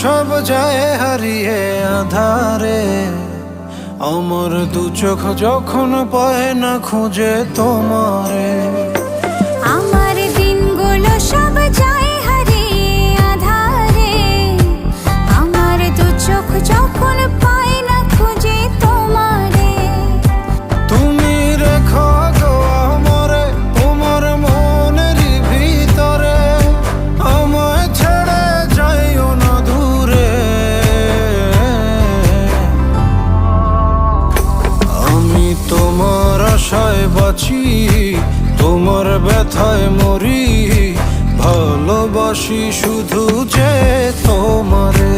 সব যায় হারিয়ে আধারে, আমার দু চোখ যখন পায় না খুঁজে তোমারে। আমার দিনগুলো সব যায় হারিয়ে আধারে, আমার দু চোখ যখন পায় না খুঁজে তোমারে। তুমি রেখো গো আমারে তোমার মনের ভিতরে, আমায় ছেড়ে যাইও না দূরে। আমি তোমার আশায় বাঁচি, তোমার ব্যথায় মরি, ভালোবাসি শুধু যে তোমারে।